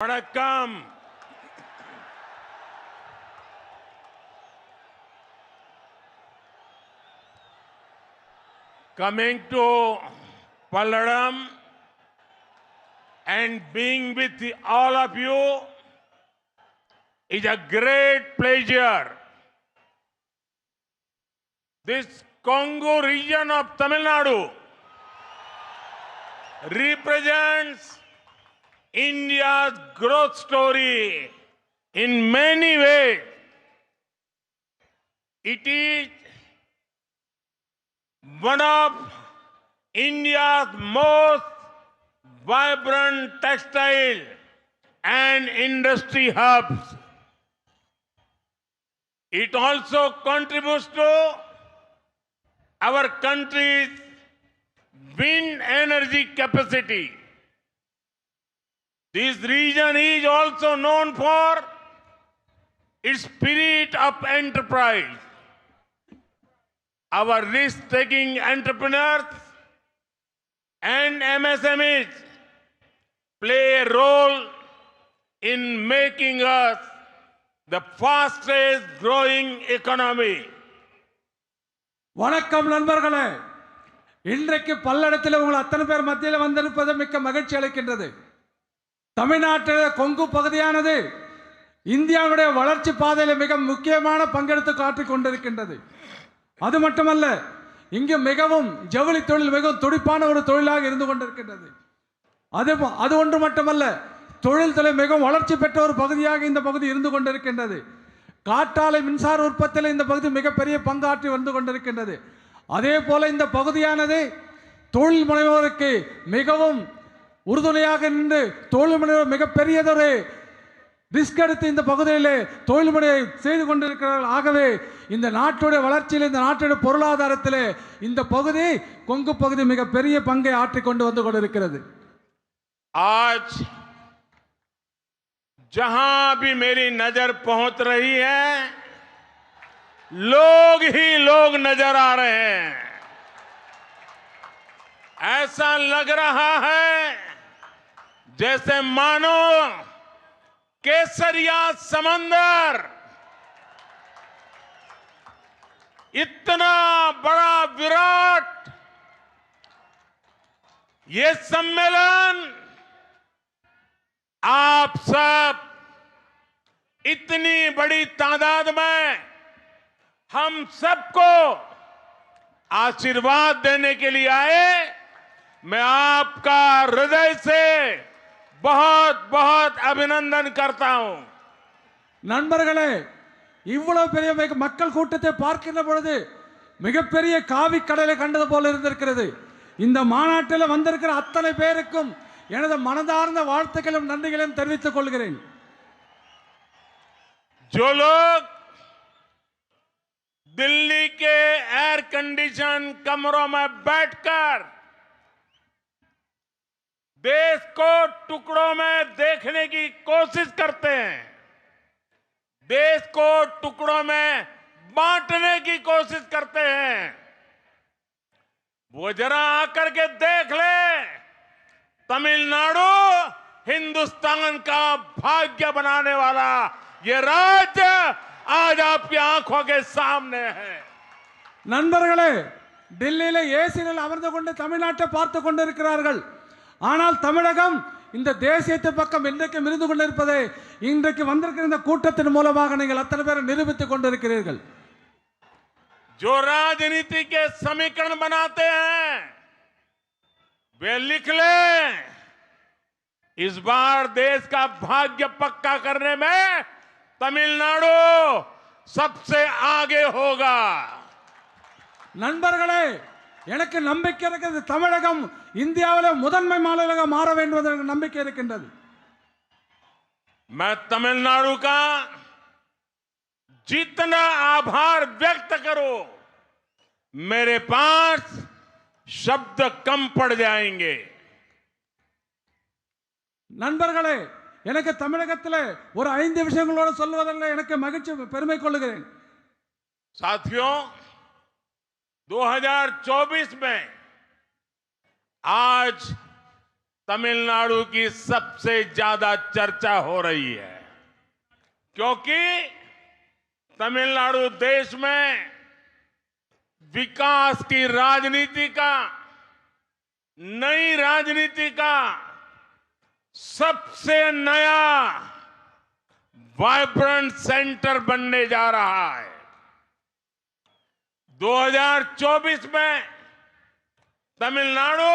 வணக்கம். Coming to Palladam and being with all of you is a great pleasure. This Congo region of Tamil Nadu represents India's growth story in many ways. It is one of India's most vibrant textile and industry hubs. It also contributes to our country's wind energy capacity. This region is also known for its spirit of enterprise. Our risk-taking entrepreneurs and MSMEs play a role in making us the fastest growing economy. வணக்கம் நண்பர்களே, இன்றைக்கு பல்லடத்தில் உங்கள் அத்தனை பேர் மத்தியில் வந்திருப்பது மிக்க மகிழ்ச்சி அளிக்கின்றது. தமிழ்நாட்டில் கொங்கு பகுதியானது இந்தியாவுடைய வளர்ச்சி பாதையில் மிக முக்கியமான பங்கெடுத்து காட்டிக் கொண்டிருக்கின்றது. அது மட்டுமல்ல, இங்கு மிகவும் ஜவுளி தொழில் மிகவும் துடிப்பான ஒரு தொழிலாக இருந்து கொண்டிருக்கின்றது. அது ஒன்று மட்டுமல்ல, தொழில்துறை மிகவும் வளர்ச்சி பெற்ற ஒரு பகுதியாக இந்த பகுதி இருந்து கொண்டிருக்கின்றது. காற்றாலை மின்சார உற்பத்தியில் இந்த பகுதி மிகப்பெரிய பங்காற்றி வந்து கொண்டிருக்கின்றது. அதே போல இந்த பகுதியானது தொழில் முனைவோருக்கு மிகவும் உறுதுணையாக நின்று தொழில் முனைவோர் மிகப்பெரியதொரு ரிஸ்க் எடுத்து இந்த பகுதியிலே தொழில் முனையை செய்து கொண்டிருக்கிறார்கள். ஆகவே இந்த நாட்டுடைய வளர்ச்சியில், இந்த நாட்டுடைய பொருளாதாரத்தில் இந்த பகுதி கொங்கு பகுதி மிகப்பெரிய பங்கை ஆற்றிக்கொண்டு வந்து கொண்டிருக்கிறது. आज जहां भी मेरी नजर पहुंच रही है, लोग ही लोग नजर आ रहे हैं. ऐसा लग रहा है जैसे मानो केसरिया समंदर इतना बड़ा विराट ये सम्मेलन आप सब इतनी बड़ी तादाद में हम सबको आशीर्वाद देने के लिए आए. मैं आपका हृदय से बहुत बहुत अभिनंदन करता हूं. நண்பர்களே, இவ்வளவு பெரிய மக்கள் கூட்டத்தை பார்க்கின்ற பொழுது மிகப்பெரிய காவி கடலை கண்டது போல இருந்திருக்கிறது. இந்த மாநாட்டில் வந்திருக்கிற அத்தனை பேருக்கும் எனது மனதார்ந்த வாழ்த்துக்களும் நன்றிகளையும் தெரிவித்துக் கொள்கிறேன். जो लोग दिल्ली के एयर कंडीशन कमरों में बैठकर देश को टुकड़ों में देखने की कोशिश करते हैं, देश को टुकड़ों में बांटने की कोशिश करते हैं, वो जरा आकर के देख ले, तमिलनाडु हिंदुस्तान का भाग्य बनाने वाला ये राज्य आज आपकी आंखों के सामने है. நண்பர்களே, டெல்லியில ஏசியில் அமர்ந்து கொண்டு தமிழ்நாட்டை பார்த்து கொண்டிருக்கிறார்கள். ஆனால் தமிழகம் இந்த தேசியத்தை பக்கம் இன்றைக்கு இருந்து கொண்டிருப்பதை இன்றைக்கு வந்திருக்கிற இந்த கூட்டத்தின் மூலமாக நீங்கள் அத்தனை பேரை நிரூபித்துக் கொண்டிருக்கிறீர்கள். जो राजनीति के समीकरण बनाते हैं वे लिख ले, इस बार देश का भाग्य पक्का करने में तमिलनाडु सबसे आगे होगा. நண்பர்களே, எனக்கு நம்பிக்கை இருக்கிறது. தமிழகம் இந்தியாவில் முதன்மை மாநிலமாக மாற வேண்டும் என்ற நம்பிக்கை இருக்கின்றது. मैं तमिलनाडु का जितना आभार व्यक्त करूं, मेरे पास शब्द कम पड़ जाएंगे. நண்பர்களே, எனக்கு தமிழகத்தில் ஒரு 5 விஷயங்களோடு சொல்வதில் எனக்கு மகிழ்ச்சி பெருமை கொள்கிறேன். साथियों, 2024 में आज तमिलनाडु की सबसे ज्यादा चर्चा हो रही है, क्योंकि तमिलनाडु देश में विकास की राजनीति का, नई राजनीति का सबसे नया वाइब्रेंट सेंटर बनने जा रहा है। 2024 में तमिलनाडु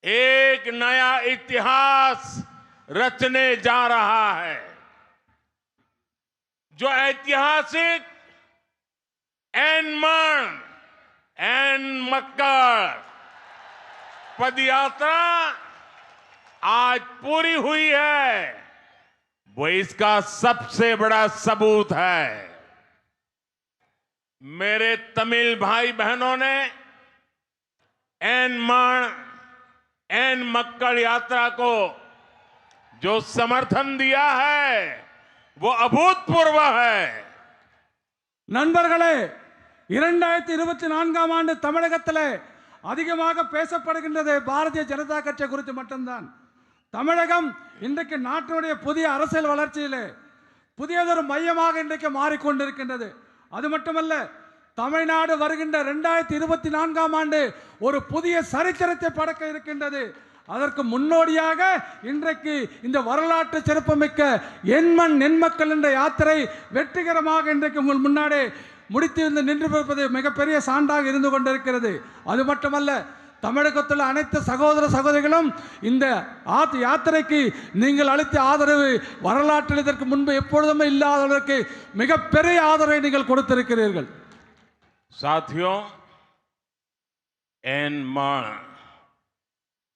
एक नया इतिहास रचने जा रहा है, जो ऐतिहासिक एनमन एन मक्कड़ पदयात्रा आज पूरी हुई है, वो इसका सबसे बड़ा सबूत है। मेरे तमिल भाई बहनों ने एन मक्कड़ यात्रा को जो समर्थन दिया है वो अभूतपूर्व है। நண்பர்களே, 2024ஆம் ஆண்டு தமிழகத்திலே அதிகமாக பேசப்படுகின்றது பாரதிய ஜனதா கட்சி குறித்து மட்டும்தான். தமிழகம் இன்றைக்கு நாட்டினுடைய புதிய அரசியல் வளர்ச்சியிலே புதியதொரு மையமாக இன்றைக்கு மாறிக்கொண்டிருக்கின்றது. அது மட்டுமல்ல, தமிழ்நாடு வருகின்ற 2024ஆம் ஆண்டு ஒரு புதிய சரித்திரத்தை படைக்க இருக்கின்றது. அதற்கு முன்னோடியாக இன்றைக்கு இந்த வரலாற்று சிறப்புமிக்க எண்மண் நென்மக்கள் என்ற யாத்திரை வெற்றிகரமாக இன்றைக்கு உங்கள் முன்னாடி முடித்து நின்று மிகப்பெரிய சான்றாக இருந்து கொண்டிருக்கிறது. அது மட்டுமல்ல, தமிழகத்தில் அனைத்து சகோதர சகோதரிகளும் இந்த யாத்திரைக்கு நீங்கள் அளித்த ஆதரவு வரலாற்றில் இதற்கு முன்பு எப்பொழுதுமே இல்லாதவர்களுக்கு மிகப்பெரிய ஆதரவை நீங்கள் கொடுத்திருக்கிறீர்கள். साथियों,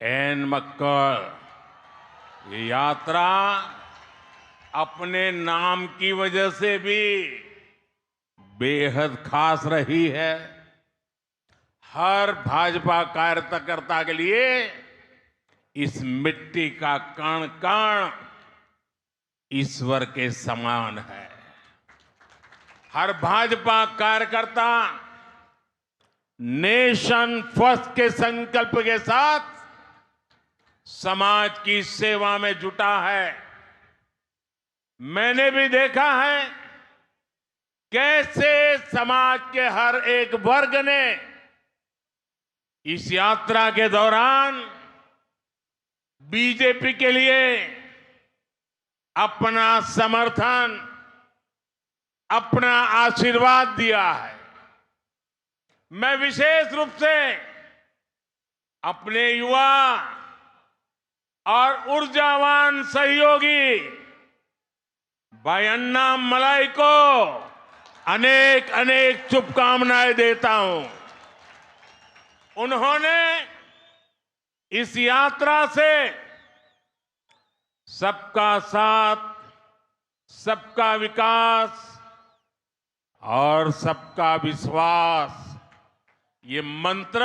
एन मक्कड़ ये यात्रा अपने नाम की वजह से भी बेहद खास रही है। हर भाजपा कार्यकर्ता के लिए इस मिट्टी का कण कण ईश्वर के समान है। हर भाजपा कार्यकर्ता नेशन फर्स्ट के संकल्प के साथ समाज की सेवा में जुटा है। मैंने भी देखा है कैसे समाज के हर एक वर्ग ने इस यात्रा के दौरान बीजेपी के लिए अपना समर्थन, अपना आशीर्वाद दिया है। मैं विशेष रूप से अपने युवा और ऊर्जावान सहयोगी भाई अन्नामलाई को अनेक अनेक शुभकामनाएं देता हूं। उन्होंने इस यात्रा से सबका साथ, सबका विकास और सबका विश्वास ये मंत्र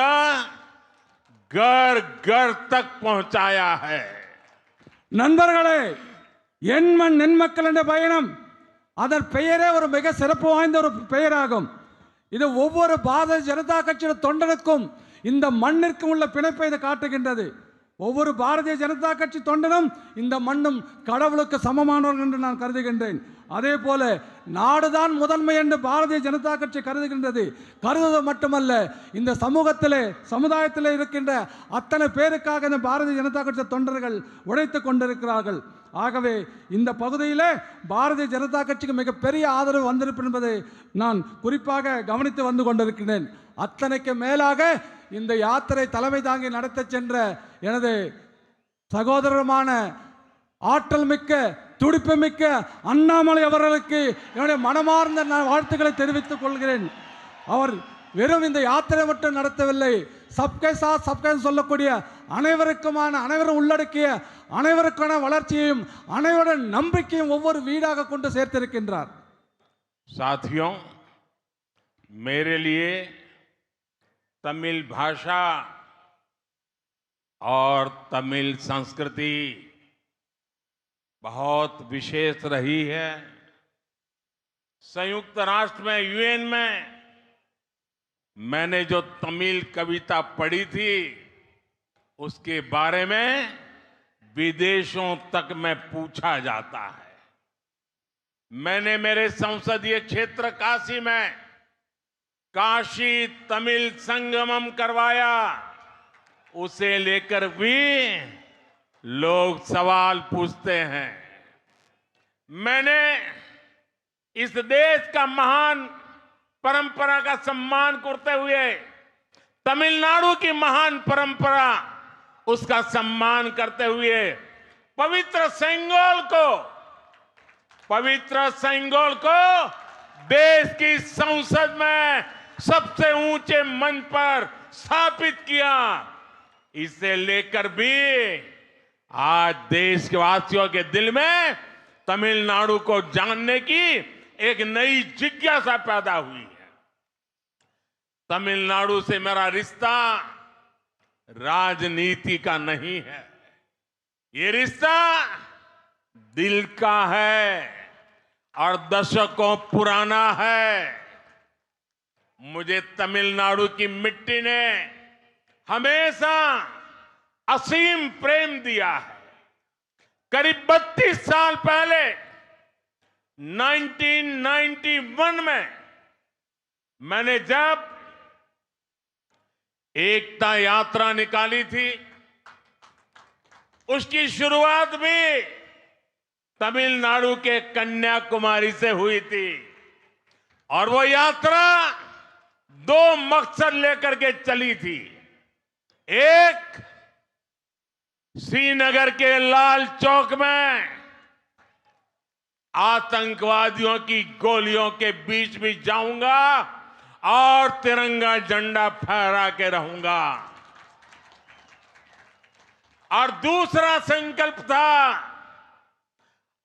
घर घर तक पहुंचाया है। நண்பர்களே, எண்மண் நென்மக்கள் என்ற பயணம் அதன் பெயரே ஒரு மிக சிறப்பு வாய்ந்த ஒரு பெயராகும். இது ஒவ்வொரு பாரதிய ஜனதா கட்சியின் தொண்டனுக்கும் இந்த மண்ணிற்கும் உள்ள பிணைப்பை இது காட்டுகின்றது. ஒவ்வொரு பாரதிய ஜனதா கட்சி தொண்டனும் இந்த மண்ணும் கடவுளுக்கு சமமானவர்கள் என்று நான் கருதுகின்றேன். அதே போல நாடுதான் முதன்மை என்று பாரதிய ஜனதா கட்சி கருதுகின்றது. கருதுவது மட்டுமல்ல, இந்த சமுதாயத்தில் இருக்கின்ற அத்தனை பேருக்காக இந்த பாரதிய ஜனதா கட்சி தொண்டர்கள் உழைத்துக் கொண்டிருக்கிறார்கள். ஆகவே இந்த பகுதியில் பாரதிய ஜனதா கட்சிக்கு மிகப்பெரிய ஆதரவு வந்திருப்பது என்பதை நான் குறிப்பாக கவனித்து வந்து கொண்டிருக்கிறேன். அத்தனைக்கு மேலாக இந்த யாத்திரை தலைமை தாங்கி நடத்த சென்ற எனது சகோதரமான ஆற்றல் மிக்க துடிப்பு மிக்க அண்ணாமலை அவர்களுக்கு என்னுடைய மனமார்ந்த வாழ்த்துக்களை தெரிவித்துக் கொள்கிறேன். அவர் வெறும் இந்த யாத்திரை மட்டும் நடத்தவில்லை, சப்கே சாத் சப்கே சொல்லக்கூடிய அனைவரும் உள்ளடக்கிய அனைவருக்கான வளர்ச்சியையும் அனைவருடைய நம்பிக்கையும் ஒவ்வொரு வீடாக கொண்டு சேர்த்திருக்கின்றார். साथियों, मेरे लिए तमिल भाषा और तमिल संस्कृति बहुत विशेष रही है। संयुक्त राष्ट्र में, यूएन में मैंने जो तमिल कविता पढ़ी थी उसके बारे में विदेशों तक में पूछा जाता है। मैंने मेरे संसदीय क्षेत्र काशी में काशी तमिल संगमम करवाया, उसे लेकर भी लोग सवाल पूछते हैं। मैंने इस देश का महान परंपरा का सम्मान करते हुए तमिलनाडु की महान परंपरा उसका सम्मान करते हुए पवित्र सेंगोल को देश की संसद में सबसे ऊंचे मंच पर स्थापित किया। इसे लेकर भी आज देश के वासियों के दिल में तमिलनाडु को जानने की एक नई जिज्ञासा पैदा हुई है। तमिलनाडु से मेरा रिश्ता राजनीति का नहीं है, ये रिश्ता दिल का है और दशकों पुराना है। मुझे तमिलनाडु की मिट्टी ने हमेशा असीम प्रेम दिया है। करीब 32 साल पहले 1991 में मैंने जब एकता यात्रा निकाली थी, उसकी शुरुआत भी तमिलनाडु के कन्याकुमारी से हुई थी और वो यात्रा 2 मकसद लेकर के चली थी। एक, श्रीनगर के लाल चौक में आतंकवादियों की गोलियों के बीच भी जाऊंगा और तिरंगा झंडा फहरा के रहूंगा। और दूसरा संकल्प था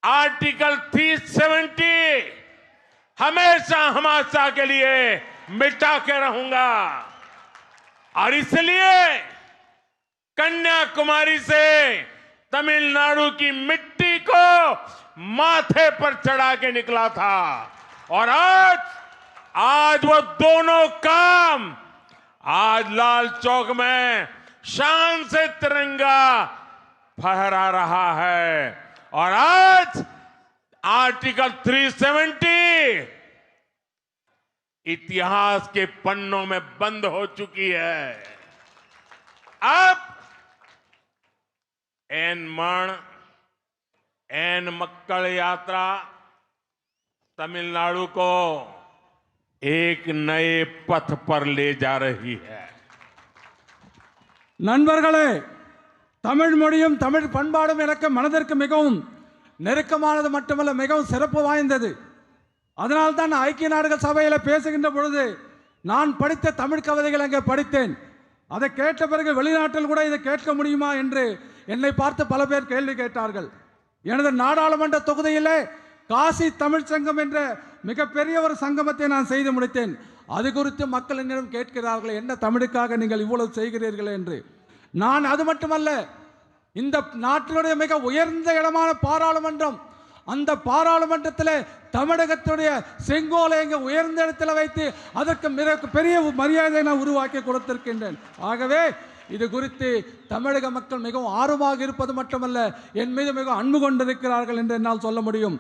आर्टिकल 370 हमेशा के लिए मिटा के रहूंगा। और इसलिए कन्याकुमारी से तमिलनाडु की मिट्टी को माथे पर चढ़ा के निकला था और आज वो दोनों काम आज लाल चौक में शान से तिरंगा फहरा रहा है। और आज आर्टिकल 370 इतिहास के पन्नों में बंद हो चुकी है। अब एन मक्कल यात्रा तमिलनाडु को एक नए पथ पर ले जा रही है। நண்பர்களே, தமிழ் மொழியும் தமிழ் பண்பாடும் எனக்கு மனதிற்கு மிகவும் நெருக்கமானது மட்டுமல்ல, மிகவும் சிறப்பு வாய்ந்தது. அதனால் தான் ஐக்கிய நாடுகள் சபையில் பேசுகின்ற பொழுது நான் படித்த தமிழ் கவிதைகள் அங்கே படித்தேன். அதை கேட்ட பிறகு வெளிநாட்டில் கூட இதை கேட்க முடியுமா என்று என்னை பார்த்து பல பேர் கேள்வி கேட்டார்கள். எனது நாடாளுமன்ற தொகுதியிலே காசி தமிழ் சங்கம் என்ற மிகப்பெரிய ஒரு சங்கமத்தை நான் செய்து முடித்தேன். அது குறித்து மக்கள் என்னிடம் கேட்கிறார்கள், என்ன தமிழுக்காக நீங்கள் இவ்வளவு செய்கிறீர்கள் என்று. நான் அது மட்டுமல்ல, இந்த நாட்டினுடைய மிக உயர்ந்த இடமான பாராளுமன்றம், அந்த பாராளுமன்றத்தில் தமிழகத்துடைய செங்கோலை எங்க உயர்ந்த இடத்தில் வைத்து அதற்கு மிக பெரிய மரியாதையை நான் உருவாக்கி கொடுத்திருக்கின்றேன். ஆகவே இது குறித்து தமிழக மக்கள் மிகவும் ஆர்வமாக இருப்பது மட்டுமல்ல, என் மீது மிகவும் அன்பு கொண்டிருக்கிறார்கள் என்று என்னால் சொல்ல முடியும்.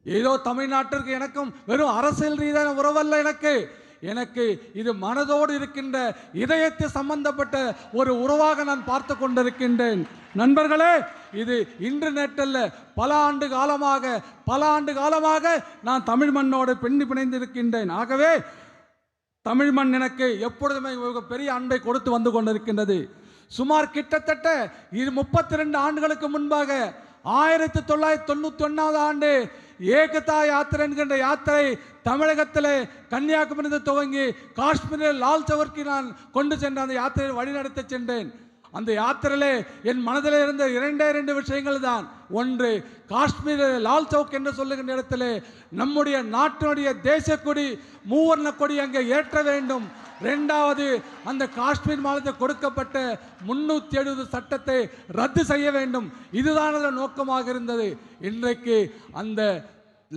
ஏதோ தமிழ்நாட்டிற்கு எனக்கும் வெறும் அரசியல் ரீதியான உறவல்ல, எனக்கு இது மனதோடு இருக்கின்ற இதயத்தை சம்பந்தப்பட்ட ஒரு உறவாக நான் பார்த்து கொண்டிருக்கின்றேன். நண்பர்களே, இது இன்று நேற்றல்ல, பல ஆண்டு காலமாக நான் தமிழ் மண்ணோடு பிணைந்திருக்கின்றேன். ஆகவே தமிழ் மண் எனக்கு எப்பொழுதுமே பெரிய அன்பை கொடுத்து வந்து கொண்டிருக்கின்றது. சுமார் கிட்டத்தட்ட 32 ஆண்டுகளுக்கு முன்பாக 1991 ஆண்டு ஏகதா யாத்திரை என்கின்ற யாத்திரை தமிழகத்தில் கன்னியாகுமரி துவங்கி காஷ்மீரில் லால் சௌக்கிற்கு நான் கொண்டு சென்ற அந்த யாத்திரையை வழிநடத்தி சென்றேன். அந்த யாத்திரையிலே என் மனதில் இருந்த 2 விஷயங்கள் தான். ஒன்று, காஷ்மீரில் லால் சௌக் என்று சொல்லுகின்ற இடத்திலே நம்முடைய நாட்டினுடைய தேசக்கொடி மூவர்ண கொடி அங்கே ஏற்ற வேண்டும். 2வது, அந்த காஷ்மீர் மாநிலத்தில் கொடுக்கப்பட்ட 370 சட்டத்தை ரத்து செய்ய வேண்டும். இதுதான் அதன் நோக்கமாக இருந்தது. இன்றைக்கு அந்த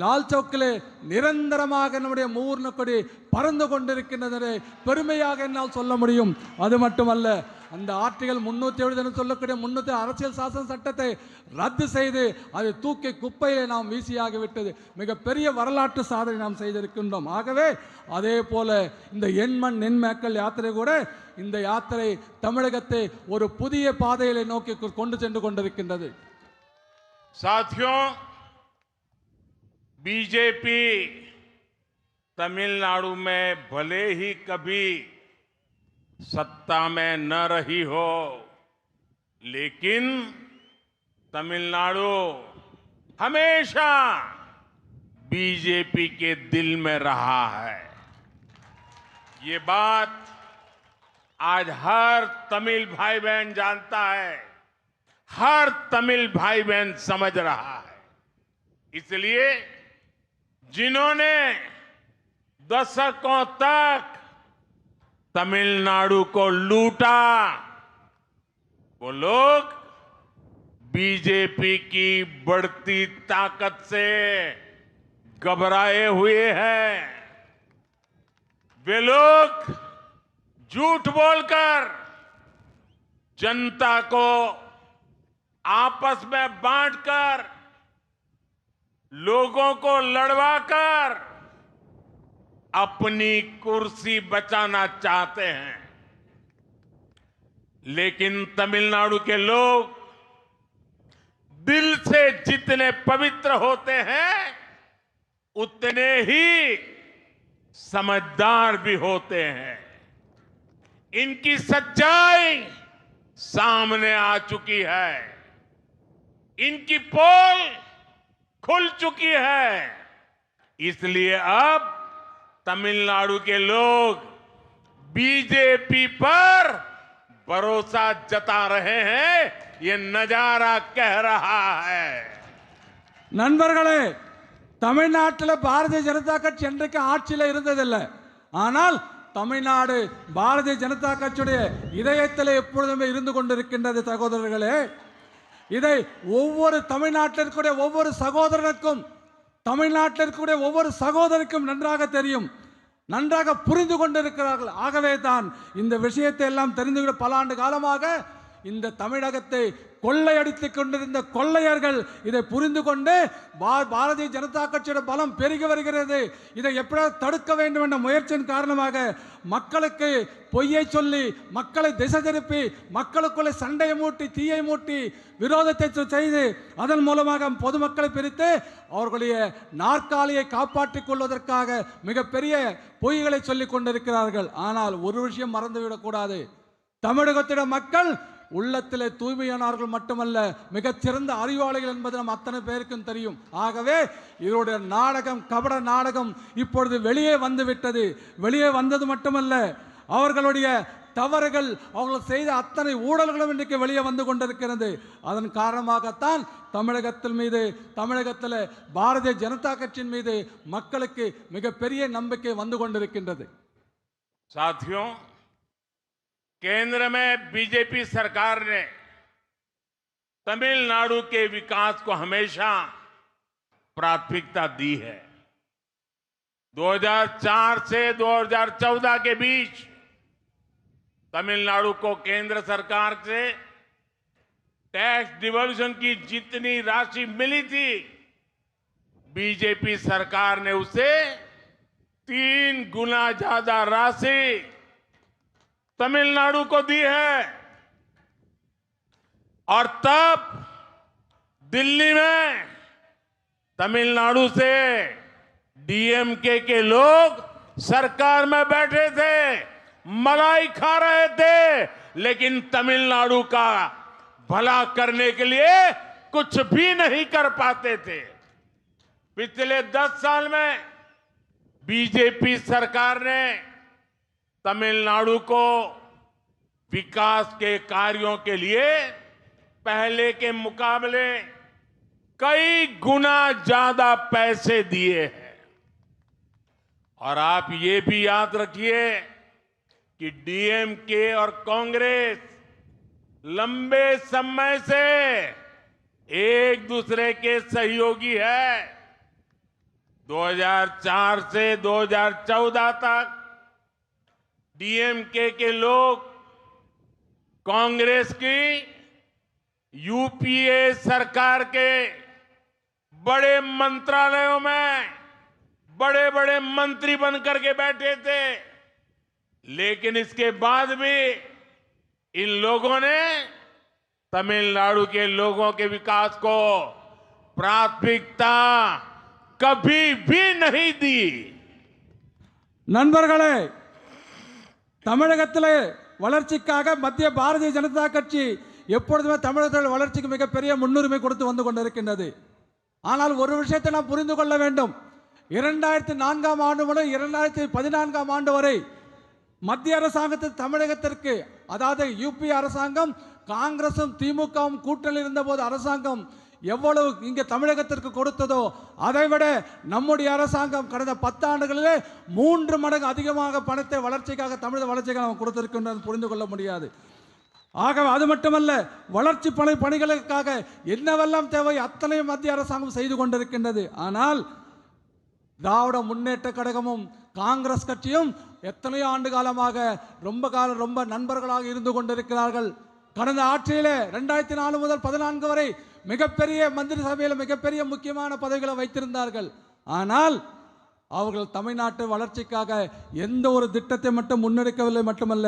லால் சவுக்கிலே நிரந்தரமாக நம்முடைய மூர்ண கொடி பறந்து கொண்டிருக்கின்றதை பெருமையாக என்னால் சொல்ல முடியும். அது மட்டுமல்ல, அந்த ஆர்டிகல் 307 என்று சொல்லக்கூடிய 300 அரசியல் சாசன சட்டத்தை ரத்து செய்து அதை தூக்கி குப்பையிலே நாம் வீசியாகிவிட்டது. மிகப்பெரிய வரலாற்று சாதனை நாம் செய்திருக்கின்றோம். ஆகவே அதே போல இந்த எண்மண் நென்மக்கள் யாத்திரை கூட, இந்த யாத்திரை தமிழகத்தை ஒரு புதிய பாதையிலே நோக்கி கொண்டு சென்று கொண்டிருக்கின்றது. साथियों, बीजेपी तमिलनाडु में भले ही कभी सत्ता में न रही हो, लेकिन तमिलनाडु हमेशा बीजेपी के दिल में रहा है. ये बात आज हर तमिल भाई बहन जानता है, हर तमिल भाई बहन समझ रहा है. इसलिए जिन्होंने दशकों तक तमिलनाडु को लूटा, वो लोग बीजेपी की बढ़ती ताकत से घबराए हुए हैं. वे लोग झूठ बोलकर जनता को आपस में बांटकर, लोगों को लड़वाकर अपनी कुर्सी बचाना चाहते हैं. लेकिन तमिलनाडु के लोग दिल से जितने पवित्र होते हैं, उतने ही समझदार भी होते हैं. इनकी सच्चाई सामने आ चुकी है. इनकी पोल खुल चुकी है. इसलिए अब तमिलनाडु के लोग बीजेपी पर भरोसा जता रहे हैं. ये नजारा कह रहा है. நண்பர்களே, தமிழ்நாட்டில் பாரதிய ஜனதா கட்சி என்றைக்கு ஆட்சியில் இருந்ததில்லை. ஆனால் தமிழ்நாடு பாரதிய ஜனதா கட்சியுடைய இதயத்தில் எப்பொழுதுமே இருந்து கொண்டிருக்கின்றது. சகோதரர்களே, இதை ஒவ்வொரு தமிழ்நாட்டிற்குடைய ஒவ்வொரு சகோதரனுக்கும், தமிழ்நாட்டிற்குடைய ஒவ்வொரு சகோதரிக்கும் நன்றாக தெரியும், நன்றாக புரிந்து கொண்டிருக்கிறார்கள். ஆகவே தான் இந்த விஷயத்தை எல்லாம் தெரிந்து பல ஆண்டு காலமாக இந்த தமிழகத்தை கொள்ளையடித்துக் கொண்டிருந்த கொள்ளையர்கள் இதை புரிந்து கொண்டு பாரதிய ஜனதா கட்சியோட பலம் பெருகி வருகிறது. இதை எப்படியாவது தடுக்க வேண்டும் என்ற முயற்சியின் காரணமாக மக்களுக்கு பொய்யை சொல்லி, மக்களை திசை திருப்பி, மக்களுக்குள்ளே சண்டையை மூட்டி, தீயை மூட்டி, விரோதத்தை செய்து, அதன் மூலமாக பொதுமக்களை பிரித்து அவர்களுடைய நாற்காலியை காப்பாற்றிக் கொள்வதற்காக மிகப்பெரிய பொய்களை சொல்லிக் கொண்டிருக்கிறார்கள். ஆனால் ஒரு விஷயம் மறந்துவிடக்கூடாது, தமிழகத்திட மக்கள் உள்ளத்திலே தூய்மையானவர்கள் மட்டுமல்ல, மிகச்சிறந்த அறிவாளிகள் என்பது நம் அத்தனை பேருக்கும் தெரியும். ஆகவே இவருடைய நாடகம், கபட நாடகம் இப்பொழுது வெளியே வந்துவிட்டது. வெளியே வந்தது மட்டுமல்ல, அவர்களுடைய தவறுகள், அவர்கள் செய்த அத்தனை ஊழல்களும் இன்றைக்கு வெளியே வந்து கொண்டிருக்கிறது. அதன் காரணமாகத்தான் தமிழகத்தில் பாரதிய ஜனதா கட்சியின் மீது மக்களுக்கு மிகப்பெரிய நம்பிக்கை வந்து கொண்டிருக்கின்றது. साथियों, केंद्र में बीजेपी सरकार ने तमिलनाडु के विकास को हमेशा प्राथमिकता दी है. 2004 से 2014 के बीच तमिलनाडु को केंद्र सरकार से टैक्स डिवोल्यूशन की जितनी राशि मिली थी, बीजेपी सरकार ने उसे 3 गुना ज्यादा राशि तमिलनाडु को दी है. और तब दिल्ली में तमिलनाडु से डीएमके के लोग सरकार में बैठे थे, मलाई खा रहे थे, लेकिन तमिलनाडु का भला करने के लिए कुछ भी नहीं कर पाते थे. पिछले 10 साल में बीजेपी सरकार ने तमिलनाडु को विकास के कार्यों के लिए पहले के मुकाबले कई गुना ज्यादा पैसे दिए हैं. और आप ये भी याद रखिए कि डीएमके और कांग्रेस लंबे समय से एक दूसरे के सहयोगी है. 2004 से 2014 तक डीएमके के लोग कांग्रेस की यूपीए सरकार के बड़े मंत्रालयों में बड़े बड़े मंत्री बनकर के बैठे थे, लेकिन इसके बाद भी इन लोगों ने तमिलनाडु के लोगों के विकास को प्राथमिकता कभी भी नहीं दी। நண்பர்களே, தமிழகத்திலே வளர்ச்சிக்காக மத்திய பாரதிய ஜனதா கட்சி எப்பொழுதுமே தமிழகத்தில் வளர்ச்சிக்கு மிகப்பெரிய முன்னுரிமை கொடுத்து வந்து கொண்டிருக்கின்றது. ஆனால் ஒரு விஷயத்தை நாம் புரிந்து கொள்ள வேண்டும். 2004ஆம் ஆண்டு முதல் 2014ஆம் ஆண்டு வரை மத்திய அரசாங்கத்தில் தமிழகத்திற்கு, அதாவது யூபி அரசாங்கம் காங்கிரசும் திமுகவும் கூட்டணியில் இருந்தபோது அரசாங்கம் எவ்வளவு இங்கே தமிழகத்திற்கு கொடுத்ததோ அதைவிட நம்முடைய அரசாங்கம் கடந்த 10 ஆண்டுகளிலே 3 மடங்கு அதிகமாக பணத்தை வளர்ச்சிக்காக, தமிழக வளர்ச்சிக்காக நாம் கொடுத்திருக்கின்றோம் புரிந்து கொள்ள முடியாது. ஆகவே அது மட்டுமல்ல, வளர்ச்சி பணிகளுக்காக என்னவெல்லாம் தேவை அத்தனை மத்திய அரசாங்கம் செய்து கொண்டிருக்கின்றது. ஆனால் திராவிட முன்னேற்ற கழகமும் காங்கிரஸ் கட்சியும் எத்தனையோ ஆண்டு காலமாக ரொம்ப நண்பர்களாக இருந்து கொண்டிருக்கிறார்கள். கடந்த ஆட்சியிலே 2004 முதல் 14 வரை மிகப்பெரிய மந்திரி சபையில் மிகப்பெரிய முக்கியமான பதவிகளை வைத்திருந்தார்கள். ஆனால் அவர்கள் தமிழ்நாட்டு வளர்ச்சிக்காக எந்த ஒரு திட்டத்தை மட்டும் முன்னெடுக்கவில்லை. மட்டுமல்ல,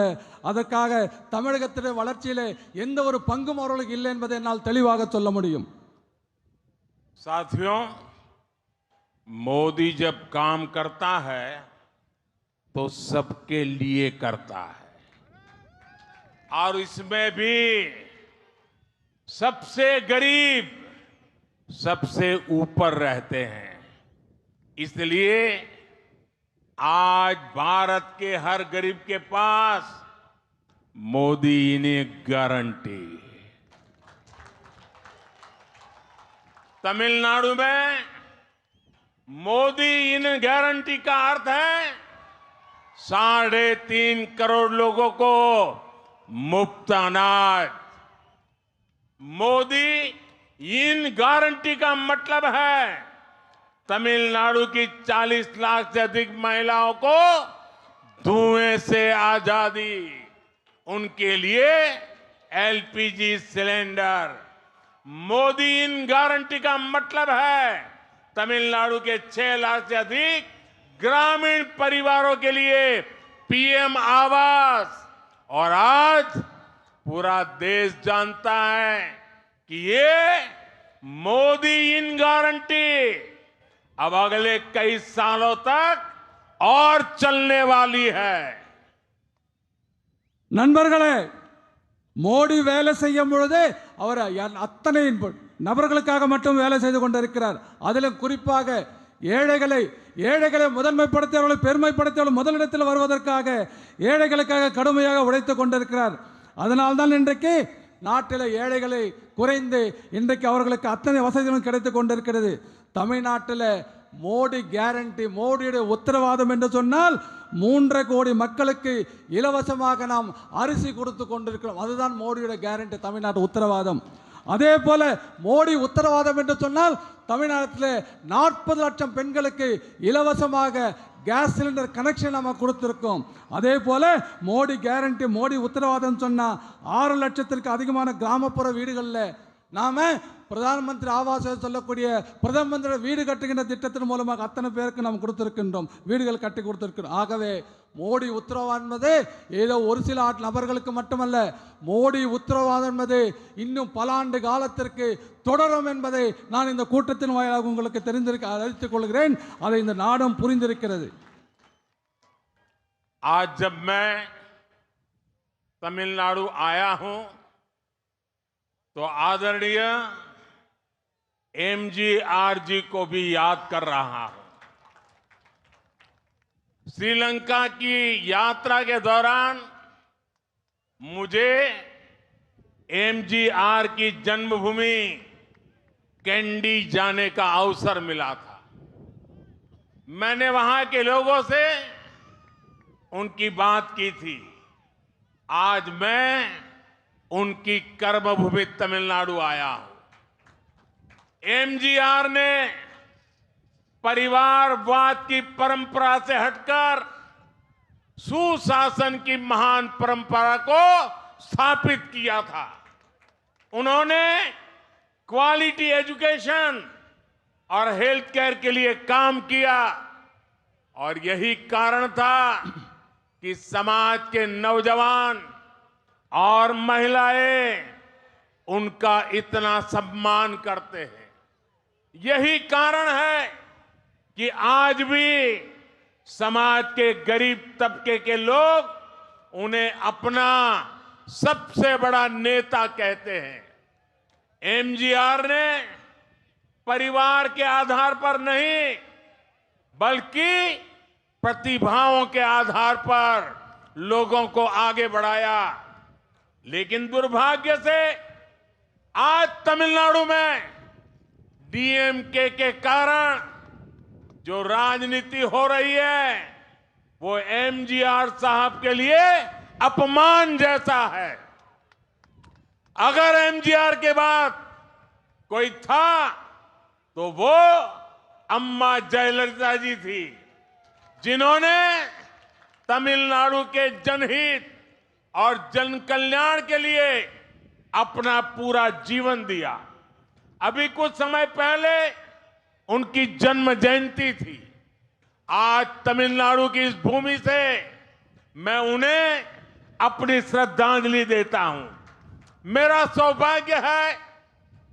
அதற்காக தமிழகத்திலே வளர்ச்சியிலே எந்த ஒரு பங்கும் அவர்களுக்கு இல்லை என்பதை என்னால் தெளிவாக சொல்ல முடியும். साथियों, मोदी जब काम करता है तो सबके लिए करता है, और इसमें भी सबसे गरीब सबसे ऊपर रहते हैं. इसलिए आज भारत के हर गरीब के पास मोदी इन्हें गारंटी. तमिलनाडु में मोदी इन गारंटी का अर्थ है 3.5 करोड़ लोगों को मुफ्त अनाज. मोदी इन गारंटी का मतलब है तमिलनाडु की 40 लाख से अधिक महिलाओं को धुएं से आजादी, उनके लिए एलपीजी सिलेंडर. मोदी इन गारंटी का मतलब है तमिलनाडु के 6 लाख से अधिक ग्रामीण परिवारों के लिए पीएम आवास. और आज पूरा देश जानता है कि ये मोदी इन गारंटी अब अगले कई सालों तक और चलने वाली है. நண்பர்களே, மோடி வேலை செய்யும் பொழுது அவர் அத்தனை நபர்களுக்காக மட்டும் வேலை செய்து கொண்டிருக்கிறார். அதிலும் குறிப்பாக ஏழைகளை முதன்மைப்படுத்தியவர்களை பெருமைப்படுத்தியவர்கள் முதலிடத்தில் வருவதற்காக ஏழைகளுக்காக கடுமையாக உழைத்துக் கொண்டிருக்கிறார். அதனால்தான் இன்றைக்கு நாட்டில் ஏழைகளை குறைந்து இன்றைக்கு அவர்களுக்கு அத்தனை வசதிகளும் கிடைத்துக் கொண்டிருக்கிறது. தமிழ்நாட்டில் மோடி கேரண்டி, மோடியுடைய உத்தரவாதம் என்று சொன்னால் 3.5 கோடி மக்களுக்கு இலவசமாக நாம் அரிசி கொடுத்து கொண்டிருக்கிறோம். அதுதான் மோடியுடைய கேரண்டி, தமிழ்நாட்டு உத்தரவாதம். அதே போல மோடி உத்தரவாதம் என்று சொன்னால் தமிழ்நாட்டில் 40 லட்சம் பெண்களுக்கு இலவசமாக கேஸ் சிலிண்டர் கனெக்ஷன் நம்ம கொடுத்திருக்கோம். அதே போல மோடி கேரண்டி, மோடி உத்தரவாதம் சொன்னால் 6 லட்சத்திற்கு அதிகமான கிராமப்புற வீடுகளில் நாம பிரதான் மந்திரி ஆவாஸ் சொல்லக்கூடிய பிரதம மந்திரி வீடு கட்டுகின்ற திட்டத்தின் மூலமாக அத்தனை பேருக்கு நாம் கொடுத்திருக்கின்றோம், வீடுகள் கட்டி கொடுத்திருக்கிறோம். ஆகவே மோடி உத்தரவாதம் என்பது ஏதோ ஒரு சில நபர்களுக்கு மட்டுமல்ல, மோடி உத்தரவாதம் என்பது இன்னும் பல ஆண்டு காலத்திற்கு தொடரும் என்பதை நான் இந்த கூட்டத்தின் வாயிலாக உங்களுக்கு அறிவித்துக் கொள்கிறேன். அதை இந்த நாடும் புரிந்திருக்கிறது. आज जब मैं तमिलनाडु आया हूं तो आदरणीय एमजीआर जी को भी याद कर रहा हूं. श्रीलंका की यात्रा के दौरान मुझे एमजीआर की जन्मभूमि कैंडी जाने का अवसर मिला था. मैंने वहां के लोगों से उनकी बात की थी. आज मैं उनकी कर्मभूमि तमिलनाडु आया हूं. एमजीआर ने परिवारवाद की परंपरा से हटकर सुशासन की महान परंपरा को स्थापित किया था। उन्होंने क्वालिटी एजुकेशन और हेल्थ केयर के लिए काम किया और यही कारण था कि समाज के नौजवान और महिलाएं उनका इतना सम्मान करते हैं। यही कारण है कि आज भी समाज के गरीब तबके के लोग उन्हें अपना सबसे बड़ा नेता कहते हैं। एमजीआर ने परिवार के आधार पर नहीं बल्कि प्रतिभाओं के आधार पर लोगों को आगे बढ़ाया। लेकिन दुर्भाग्य से आज तमिलनाडु में डीएमके के कारण जो राजनीति हो रही है वो एमजीआर साहब के लिए अपमान जैसा है। अगर एमजीआर के बाद कोई था तो वो अम्मा जयललिता जी थी, जिन्होंने तमिलनाडु के जनहित और जन कल्याण के लिए अपना पूरा जीवन दिया। अभी कुछ समय पहले उनकी जन्म जयंती थी। आज तमिलनाडु की इस भूमि से मैं उन्हें अपनी श्रद्धांजलि देता हूं। मेरा सौभाग्य है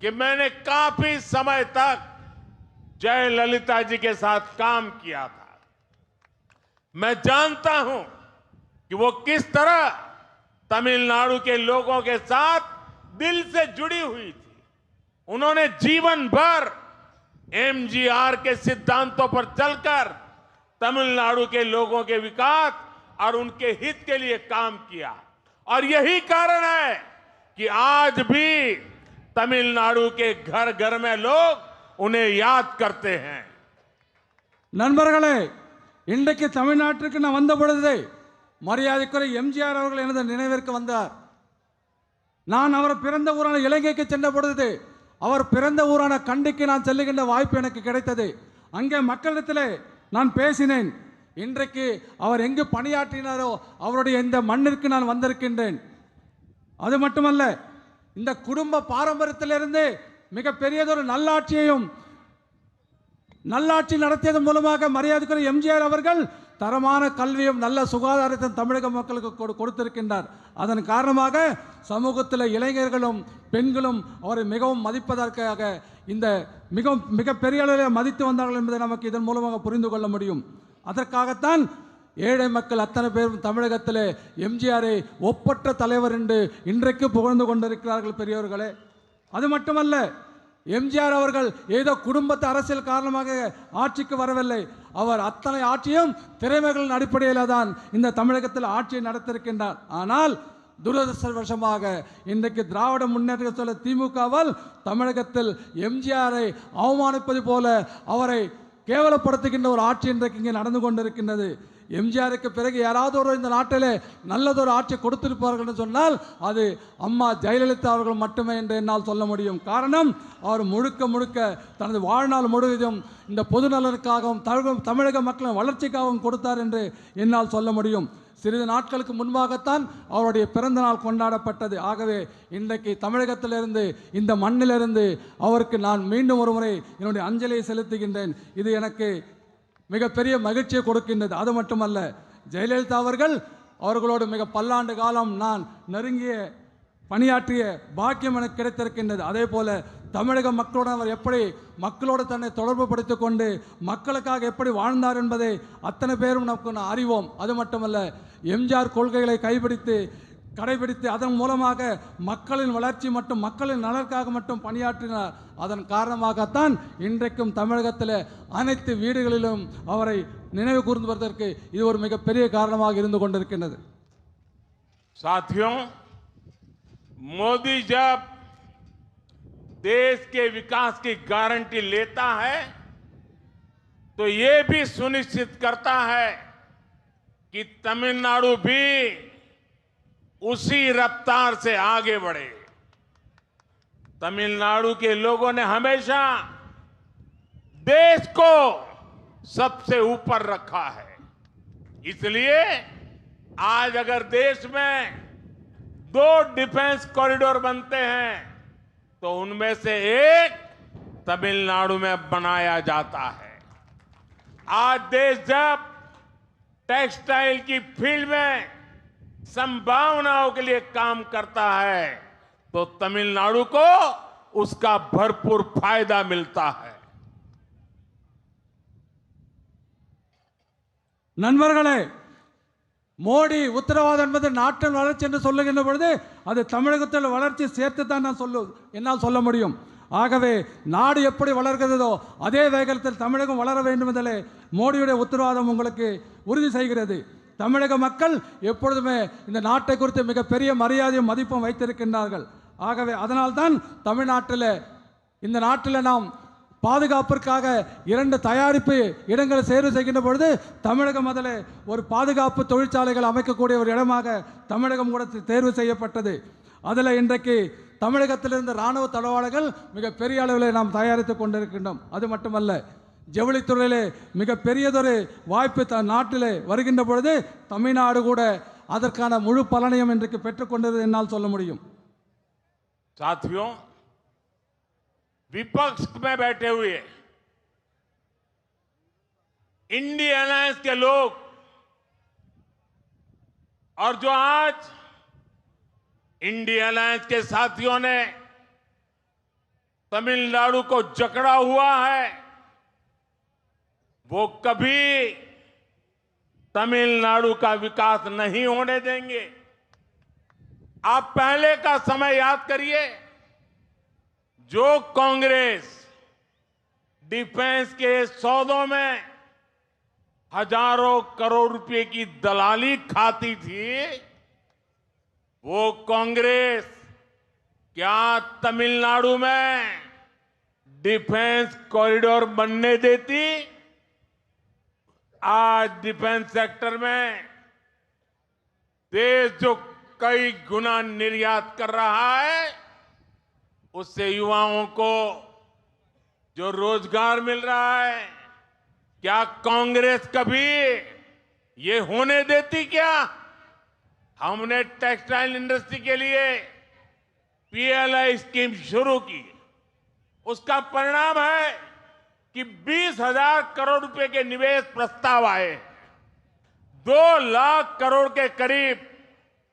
कि मैंने काफी समय तक जयललिता जी के साथ काम किया था। मैं जानता हूं कि वो किस तरह तमिलनाडु के लोगों के साथ दिल से जुड़ी हुई थी। उन्होंने जीवन भर एमजीआर के सिद्धांतों पर चलकर तमिलनाडु के लोगों के विकास और उनके हित के लिए काम किया और यही कारण है कि आज भी तमिलनाडु के घर घर में लोग उन्हें याद करते हैं। நண்பர்களே, இன்றைக்கு தமிழ்நாட்டிற்கு நான் வந்த பொழுது மரியாதைக்குரிய எம்ஜிஆர் அவர்கள் எனது நினைவிற்கு வந்தார். நான் அவர் பிறந்த ஊரான இலங்கைக்கு சென்ற பொழுது அவர் பிறந்த ஊரான கண்டிக்கு நான் செல்லுகின்ற வாய்ப்பு எனக்கு கிடைத்தது. அங்கே மக்களிடத்தில் நான் பேசினேன். இன்றைக்கு அவர் எங்கு பணியாற்றினாரோ அவருடைய இந்த மண்ணிற்கு நான் வந்திருக்கின்றேன். அது மட்டுமல்ல, இந்த குடும்ப பாரம்பரியத்திலிருந்து மிகப்பெரியதொரு நல்லாட்சி நடத்தியதன் மூலமாக மரியாதைக்குரிய எம்ஜிஆர் அவர்கள் தரமான கல்வியும் நல்ல சுகாதாரத்தையும் தமிழக மக்களுக்கு கொடுத்திருக்கின்றார். அதன் காரணமாக சமூகத்தில் இளைஞர்களும் பெண்களும் அவரை மிகவும் மதிப்பதற்காக இந்த மிகப்பெரிய அளவில் மதித்து வந்தார்கள் என்பதை நமக்கு இதன் மூலமாக புரிந்து கொள்ள முடியும். அதற்காகத்தான் ஏழை மக்கள் அத்தனை பேரும் தமிழகத்தில் எம்ஜிஆரை ஒப்பற்ற தலைவர் என்று இன்றைக்கு புகழ்ந்து கொண்டிருக்கிறார்கள் பெரியவர்களே. அது மட்டுமல்ல, எம்ஜிஆர் அவர்கள் ஏதோ குடும்பத்து அரசியல் காரணமாக ஆட்சிக்கு வரவில்லை. அவர் அத்தனை ஆட்சியும் திறமைகளின் அடிப்படையில் தான் இந்த தமிழகத்தில் ஆட்சியை நடத்தியிருக்கின்றார். ஆனால் துரதிர்ஷ்டவசமாக இன்றைக்கு திராவிட முன்னேற்ற கழக திமுகவால் தமிழகத்தில் எம்ஜிஆரை அவமானிப்பது போல அவரை கேவலப்படுத்துகின்ற ஒரு ஆட்சி இன்றைக்கு இங்கே நடந்து கொண்டிருக்கின்றது. எம்ஜிஆருக்கு பிறகு யாராவது ஒரு இந்த நாட்டிலே நல்லதொரு ஆட்சி கொடுத்திருப்பார்கள் என்று சொன்னால் அது அம்மா ஜெயலலிதா அவர்கள் மட்டுமே என்று என்னால் சொல்ல முடியும். காரணம், அவர் முழுக்க தனது வாழ்நாள் முழுவதும் இந்த பொது நலனுக்காகவும் தமிழக மக்களின் வளர்ச்சிக்காகவும் கொடுத்தார் என்று என்னால் சொல்ல முடியும். சிறிது நாட்களுக்கு முன்பாகத்தான் அவருடைய பிறந்த நாள் கொண்டாடப்பட்டது. ஆகவே இன்றைக்கு தமிழகத்திலிருந்து இந்த மண்ணிலிருந்து அவருக்கு நான் மீண்டும் ஒரு முறை என்னுடைய அஞ்சலியை செலுத்துகின்றேன். இது எனக்கு மிகப்பெரிய மகிழ்ச்சியை கொடுக்கின்றது. அது மட்டுமல்ல, ஜெயலலிதா அவர்களோடு மிக பல்லாண்டு காலம் நான் நெருங்கிய பணியாற்றிய பாக்கியம் எனக்கு கிடைத்திருக்கின்றது. அதே போல தமிழக மக்களோடு அவர் எப்படி மக்களோடு தன்னை தொடர்பு படுத்திக் கொண்டு மக்களுக்காக எப்படி வாழ்ந்தார் என்பதை அத்தனை பேரும் நமக்கு அறிவோம். அது மட்டுமல்ல, எம்ஜிஆர் கொள்கைகளை கடைபிடித்து அதன் மூலமாக மக்களின் வளர்ச்சி மற்றும் மக்களின் நலனுக்காக மட்டும் பணியாற்றினார். அதன் காரணமாகத்தான் இன்றைக்கும் தமிழகத்தில் அனைத்து வீடுகளிலும் அவரை நினைவு கூர்ந்து வருவதற்கு இது ஒரு மிகப்பெரிய காரணமாக இருந்து கொண்டிருக்கின்றது. साथियों, मोदी जब देश के विकास की गारंटी लेता है तो ये भी सुनिश्चित करता है कि तमिलनाडु भी उसी रफ्तार से आगे बढ़े। तमिलनाडु के लोगों ने हमेशा देश को सबसे ऊपर रखा है। इसलिए आज अगर देश में 2 डिफेंस कॉरिडोर बनते हैं तो उनमें से एक तमिलनाडु में बनाया जाता है। आज देश जब टेक्सटाइल की फील्ड में संभावनाओं के लिए काम करता है तो तमिलनाडु को उसका भरपूर फायदा मिलता है। நண்பர்களே, மோடி உத்தரவாதம் என்பது நாட்டின் வளர்ச்சி என்று சொல்லுகின்ற பொழுது அது தமிழகத்தில் வளர்ச்சி சேர்த்து தான் என்னால் சொல்ல முடியும். ஆகவே நாடு எப்படி வளர்கிறதோ அதே வேகத்தில் தமிழகம் வளர வேண்டும் என்பதிலே மோடியுடைய உத்தரவாதம் உங்களுக்கு உறுதி செய்கிறது. தமிழக மக்கள் எப்பொழுதுமே இந்த நாட்டை குறித்து மிகப்பெரிய மரியாதையும் மதிப்பும் வைத்திருக்கின்றார்கள். ஆகவே அதனால்தான் தமிழ்நாட்டில் இந்த நாட்டில் நாம் பாதுகாப்பிற்காக 2 தயாரிப்பு இடங்களை தேர்வு செய்கின்ற பொழுது தமிழகம் அதில் ஒரு பாதுகாப்பு தொழிற்சாலைகள் அமைக்கக்கூடிய ஒரு இடமாக தமிழகம் கூட தேர்வு செய்யப்பட்டது. அதில் இன்றைக்கு தமிழகத்திலிருந்து இராணுவ தளவாடங்கள் மிகப்பெரிய அளவில் நாம் தயாரித்து கொண்டிருக்கின்றோம். அது மட்டுமல்ல, ஜவுளித்துறையிலே மிகப்பெரியதொரு வாய்ப்பு நாட்டில் வருகின்ற பொழுது தமிழ்நாடு கூட அதற்கான முழு பலனையும் இன்றைக்கு பெற்றுக்கொண்டது என்னால் சொல்ல முடியும். साथियों, विपक्ष में बैठे हुए इंडिया अलायंस के लोग और जो आज इंडिया अलायंस के साथियों ने तमिलनाडु को जकड़ा हुआ है, वो कभी तमिलनाडु का विकास नहीं होने देंगे। आप पहले का समय याद करिए, जो कांग्रेस डिफेंस के सौदों में हजारों करोड़ रुपए की दलाली खाती थी, वो कांग्रेस क्या तमिलनाडु में डिफेंस कॉरिडोर बनने देती? आज डिफेंस सेक्टर में देश जो कई गुना निर्यात कर रहा है, उससे युवाओं को जो रोजगार मिल रहा है, क्या कांग्रेस कभी ये होने देती? क्या हमने टेक्सटाइल इंडस्ट्री के लिए पीएलआई स्कीम शुरू की, उसका परिणाम है कि 20,000 करोड़ रुपए के निवेश प्रस्ताव आए, 2 लाख करोड़ के करीब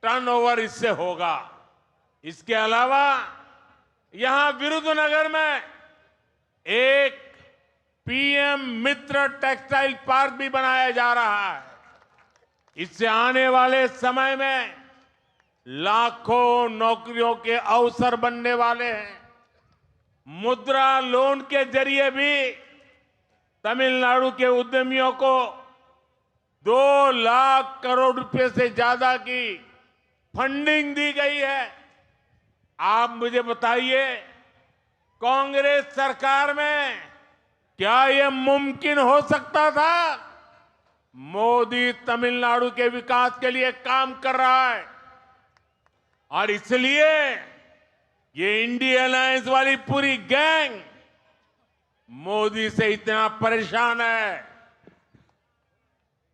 टर्नओवर इससे होगा। इसके अलावा यहां विरुधुनगर में एक पीएम मित्र टेक्सटाइल पार्क भी बनाया जा रहा है। इससे आने वाले समय में लाखों नौकरियों के अवसर बनने वाले हैं। मुद्रा लोन के जरिए भी तमिलनाडु के उद्यमियों को 2 लाख करोड़ रुपए से ज्यादा की फंडिंग दी गई है। आप मुझे बताइए, कांग्रेस सरकार में क्या यह मुमकिन हो सकता था? मोदी तमिलनाडु के विकास के लिए काम कर रहा है और इसलिए ये इंडिया अलायंस वाली पूरी गैंग मोदी से इतना परेशान है।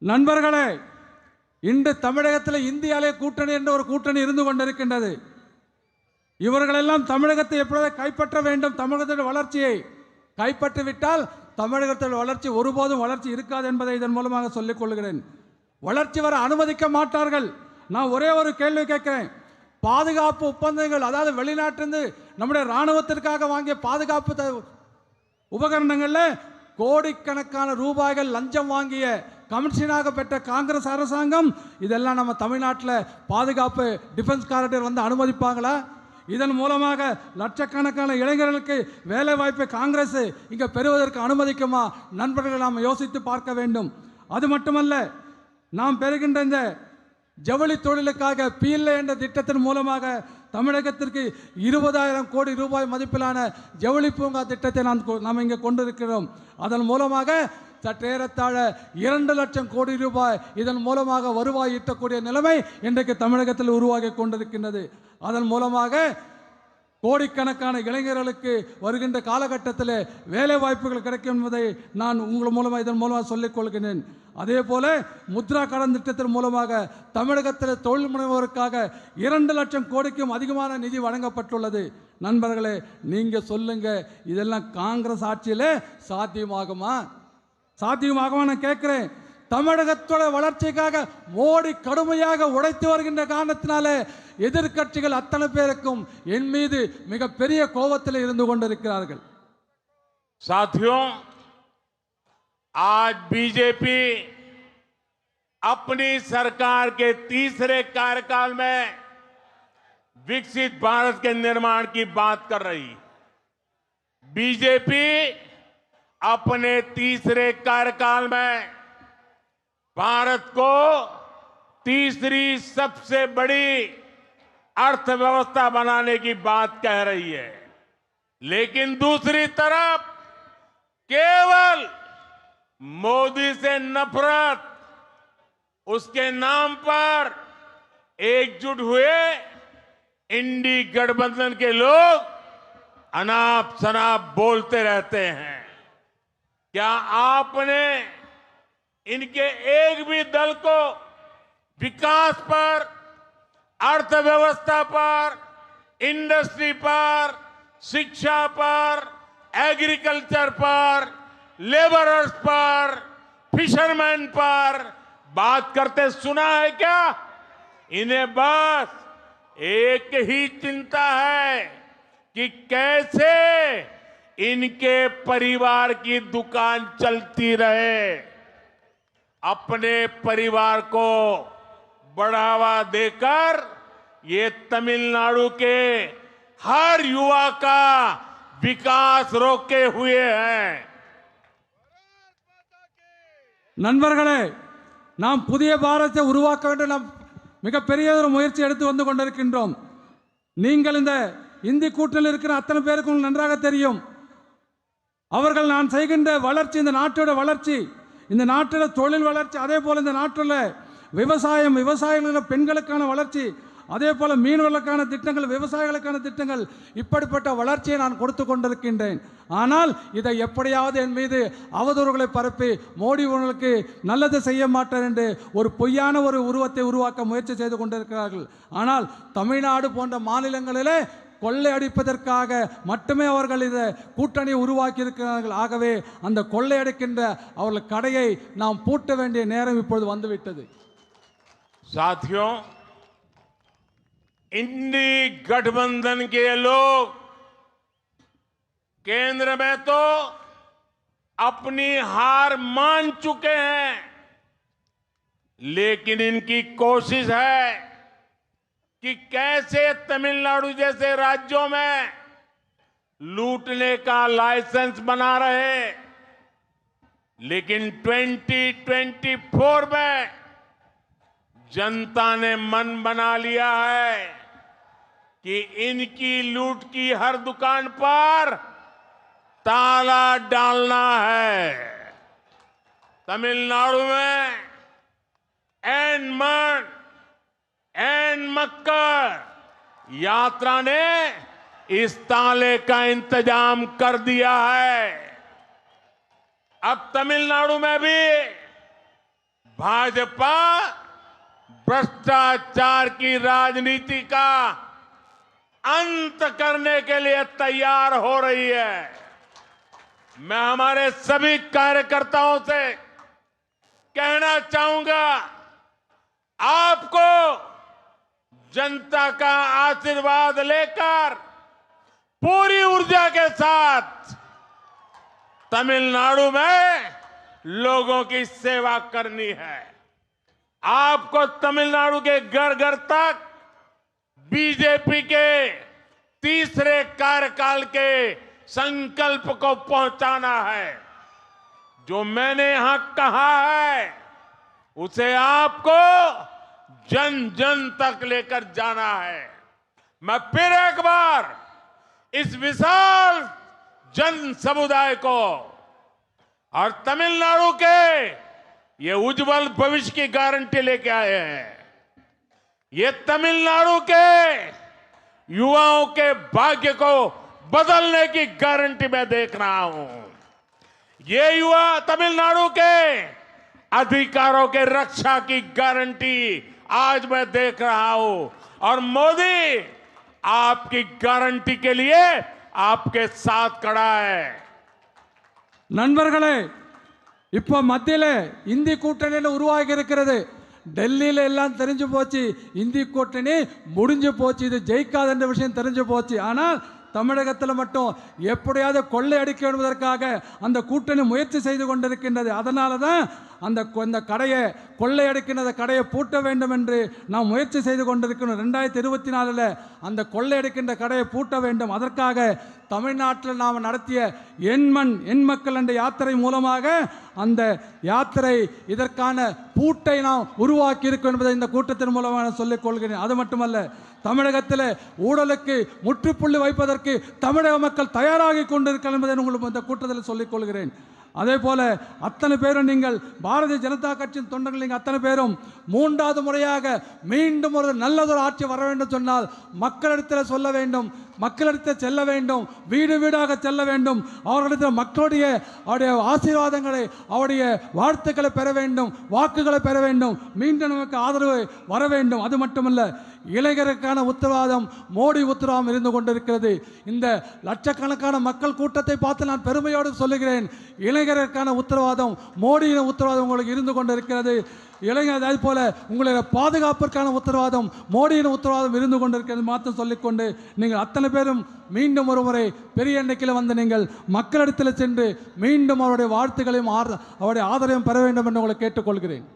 நண்பர்களே, இன்று தமிழகத்தில் இந்தியாவிலே கூட்டணி என்ற ஒரு கூட்டணி இருந்து கொண்டிருக்கின்றது. இவர்களெல்லாம் தமிழகத்தை எப்பொழுது கைப்பற்ற வேண்டும், தமிழகத்தின் வளர்ச்சியை கைப்பற்றிவிட்டால் தமிழகத்தில் வளர்ச்சி ஒருபோதும் வளர்ச்சி இருக்காது என்பதை இதன் மூலமாக சொல்லிக் கொள்கிறேன். வளர்ச்சி வர அனுமதிக்க மாட்டார்கள். நான் ஒரே ஒரு கேள்வி கேட்கிறேன். பாதுகாப்பு ஒப்பந்தங்கள், அதாவது வெளிநாட்டிலிருந்து நம்முடைய இராணுவத்திற்காக வாங்கிய பாதுகாப்பு உபகரணங்களில் கோடிக்கணக்கான ரூபாய்கள் லஞ்சம் வாங்கிய கமிஷனாக பெற்ற காங்கிரஸ் அரசாங்கம் இதெல்லாம் நம்ம தமிழ்நாட்டில் பாதுகாப்பு டிஃபென்ஸ் காரிடர் வந்து அனுமதிப்பாங்களா? இதன் மூலமாக லட்சக்கணக்கான இளைஞர்களுக்கு வேலை வாய்ப்பை காங்கிரஸ் இங்கே பெறுவதற்கு அனுமதிக்குமா? நண்பர்கள் நாம் யோசித்து பார்க்க வேண்டும். அது மட்டுமல்ல, நாம் பெறுகின்ற இந்த ஜவுளி தொழிலுக்காக பீல்லை என்ற திட்டத்தின் மூலமாக தமிழகத்திற்கு 20,000 கோடி ரூபாய் மதிப்பிலான ஜவுளி பூங்கா திட்டத்தை நாம் இங்கே கொண்டிருக்கிறோம். அதன் மூலமாக சற்றேறத்தாழ 2 லட்சம் கோடி ரூபாய் இதன் மூலமாக வருவாய் ஈட்டக்கூடிய நிலைமை இன்றைக்கு தமிழகத்தில் உருவாகி கொண்டிருக்கின்றது. அதன் மூலமாக கோடிக்கணக்கான இளைஞர்களுக்கு வருகின்ற காலகட்டத்தில் வேலை வாய்ப்புகள் கிடைக்கும் என்பதை நான் உங்கள் மூலமாக இதன் மூலமாக சொல்லிக் கொள்கிறேன். அதே போல முத்ரா கடன் திட்டத்தின் மூலமாக தமிழகத்தில் தொழில் முனைவோருக்காக 2 லட்சம் கோடிக்கும் அதிகமான நிதி வழங்கப்பட்டுள்ளது. நண்பர்களே, நீங்கள் சொல்லுங்க, இதெல்லாம் காங்கிரஸ் ஆட்சியில் சாத்தியமாகுமா? நான் கேட்குறேன். தமிழகத்தோட வளர்ச்சிக்காக மோடி கடுமையாக உழைத்து வருகின்ற காரணத்தினால எதிர்க்கட்சிகள் அத்தனை பேருக்கும் என் மீது மிகப்பெரிய கோபத்தில் இருந்து கொண்டிருக்கிறார்கள். साथियों, आज बीजेपी अपनी सरकार के तीसरे कार्यकाल में विकसित भारत के निर्माण की बात कर रही। बीजेपी अपने तीसरे कार्यकाल में भारत को तीसरी सबसे बड़ी अर्थव्यवस्था बनाने की बात कह रही है, लेकिन दूसरी तरफ केवल मोदी से नफरत, उसके नाम पर एकजुट हुए इंडी गठबंधन के लोग अनाप शनाप बोलते रहते हैं। क्या आपने इनके एक भी दल को विकास पर, अर्थव्यवस्था पर, इंडस्ट्री पर, शिक्षा पर, एग्रीकल्चर पर, लेबरर्स पर, फिशरमैन पर बात करते सुना है क्या? इन्हें बस एक ही चिंता है कि कैसे इनके परिवार की दुकान चलती रहे, अपने परिवार को बढ़ावा देकर ये तमिलनाडु के हर युवा का विकास रोके हुए हैं। நண்பர்களே, நாம் புதிய பாரதத்தை உருவாக்க வேண்டும். நாம் மிகப்பெரிய ஒரு முயற்சி எடுத்து வந்து கொண்டிருக்கின்றோம். நீங்கள் இந்த இந்தி கூட்டணியில் இருக்கிற அத்தனை பேருக்கும் நன்றாக தெரியும். அவர்கள் நான் செய்கின்ற வளர்ச்சி, இந்த நாட்டோட வளர்ச்சி, இந்த நாட்டோட தொழில் வளர்ச்சி, அதே போல் இந்த நாட்டில் விவசாயிகள பெண்களுக்கான வளர்ச்சி, அதே போல் மீனவர்களுக்கான திட்டங்கள், விவசாயிகளுக்கான திட்டங்கள், இப்படிப்பட்ட வளர்ச்சியை நான் கொடுத்து கொண்டிருக்கின்றேன். ஆனால் இதை எப்படியாவது என் மீது அவதூறுகளை பரப்பி மோடி உங்களுக்கு நல்லது செய்ய மாட்டார் என்று ஒரு பொய்யான ஒரு உருவத்தை உருவாக்க முயற்சி செய்து கொண்டிருக்கிறார்கள். ஆனால் தமிழ்நாடு போன்ற மாநிலங்களிலே கொள்ளை அடிப்பதற்காக மட்டுமே அவர்கள் இதை கூட்டணி உருவாக்கி இருக்கிறார்கள். ஆகவே அந்த கொள்ளையடிக்கின்ற அவர்கள் கடையை நாம் பூட்ட வேண்டிய நேரம் இப்பொழுது வந்துவிட்டது. साथियों, इंडी गठबंधन के लोग केंद्र में तो अपनी हार मान चुके हैं, लेकिन इनकी कोशिश है कि कैसे तमिलनाडु जैसे राज्यों में लूटने का लाइसेंस बना रहे। लेकिन 2024 में जनता ने मन बना लिया है कि इनकी लूट की हर दुकान पर ताला डालना है। तमिलनाडु में एन मक्कर यात्रा ने इस ताले का इंतजाम कर दिया है। अब तमिलनाडु में भी भाजपा भ्रष्टाचार की राजनीति का अंत करने के लिए तैयार हो रही है। मैं हमारे सभी कार्यकर्ताओं से कहना चाहूंगा, आपको जनता का आशीर्वाद लेकर पूरी ऊर्जा के साथ तमिलनाडु में लोगों की सेवा करनी है। आपको तमिलनाडु के घर घर तक बीजेपी के तीसरे कार्यकाल के संकल्प को पहुंचाना है। जो मैंने यहां कहा है उसे आपको जन जन तक लेकर जाना है। मैं फिर एक बार इस विशाल जन समुदाय को और तमिलनाडु के ये उज्जवल भविष्य की गारंटी लेके आए हैं। ये तमिलनाडु के युवाओं के भाग्य को बदलने की गारंटी मैं देख रहा हूं। ये युवा तमिलनाडु के अधिकारों के रक्षा की गारंटी आज मैं देख रहा हूं और मोदी आपकी गारंटी के लिए आपके साथ खड़ा है। நண்பர்களே, இப்போ மத்தியில இந்தி கூட்டணி உருவாகி இருக்கிறது. டெல்லியில எல்லாம் தெரிஞ்சு போச்சு, இந்தி கூட்டணி முடிஞ்சு போச்சு, இது ஜெயிக்காத விஷயம் தெரிஞ்சு போச்சு. ஆனால் தமிழகத்தில் மட்டும் எப்படியாவது கொள்ளையடிக்க என்பதற்காக அந்த கூட்டணி முயற்சி செய்து கொண்டிருக்கின்றது. அதனால தான் அந்த கடையை கொள்ளையடிக்கின்ற கடையை பூட்ட வேண்டும் என்று நாம் முயற்சி செய்து கொண்டிருக்கிறோம். 2024 அந்த கொள்ளையடிக்கின்ற கடையை பூட்ட வேண்டும். அதற்காக தமிழ்நாட்டில் நாம் நடத்திய எண் மக்கள் என்ற யாத்திரை மூலமாக அந்த யாத்திரை இதற்கான பூட்டை நாம் உருவாக்கி இருக்கோம் என்பதை இந்த கூட்டத்தின் மூலமாக சொல்லிக் கொள்கிறேன். அது மட்டுமல்ல, தமிழகத்தில் ஊழலுக்கு முற்றுப்புள்ளி வைப்பதற்கு தமிழக மக்கள் தயாராகி கொண்டிருக்கிறார்கள் என்பதை உங்களுக்கு இந்த கூட்டத்தில் சொல்லிக் கொள்கிறேன். அதே போல அத்தனை பேரும் நீங்கள் பாரதிய ஜனதா கட்சியின் தொண்டர்கள் நீங்கள் அத்தனை பேரும் 3வது முறையாக மீண்டும் ஒரு நல்லதொரு ஆட்சி வர வேண்டும் சொன்னால் மக்களிடத்தில் சொல்ல வேண்டும், மக்களிடத்தில் செல்ல வேண்டும், வீடு வீடாக செல்ல வேண்டும், அவர்களிடத்தில் மக்களுடைய அவருடைய ஆசீர்வாதங்களை அவருடைய வாழ்த்துக்களை பெற வேண்டும், வாக்குகளை பெற வேண்டும், மீண்டும் நமக்கு ஆதரவு வர வேண்டும். அது மட்டுமல்ல, இளைஞருக்கான உத்தரவாதம் மோடி உத்தரவாதம் இருந்து கொண்டிருக்கிறது. இந்த லட்சக்கணக்கான மக்கள் கூட்டத்தை பார்த்து நான் பெருமையோடு சொல்லுகிறேன், இளைஞருக்கான உத்தரவாதம் மோடியின் உத்தரவாதம் உங்களுக்கு இருந்து கொண்டிருக்கிறது. இளைஞர் அதே போல உங்களுடைய பாதுகாப்பிற்கான உத்தரவாதம் மோடியின் உத்தரவாதம் இருந்து கொண்டிருக்கிறது மாற்றம் சொல்லிக்கொண்டு நீங்கள் அத்தனை பேரும் மீண்டும் ஒரு முறை பெரிய எண்ணிக்கையில் வந்து நீங்கள் மக்களிடத்தில் சென்று மீண்டும் அவருடைய வாழ்த்துக்களையும் அவருடைய ஆதரவையும் பெற வேண்டும் என்று உங்களை கேட்டுக்கொள்கிறேன்.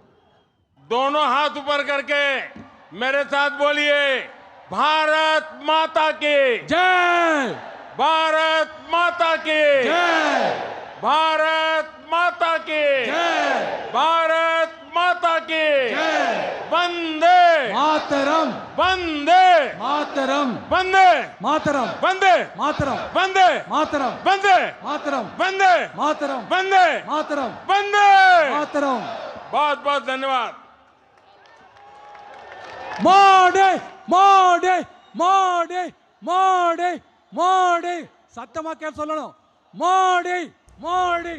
दोनों हाथ ऊपर करके मेरे साथ बोलिए, भारत माता की जय, भारत माता की जय, भारत माता की जय, भारत माता की जय, वंदे मातरम, वंदे मातरम, वंदे मातरम, वंदे मातरम, वंदे मातरम, वंदे मातरम, वंदे मातरम, वंदे मातरम, वंदे। मातरम. बहुत बहुत धन्यवाद। மோடி மோடி மோடி மோடி மோடி சத்தமா கேட்டு சொல்லணும். மோடி மோடி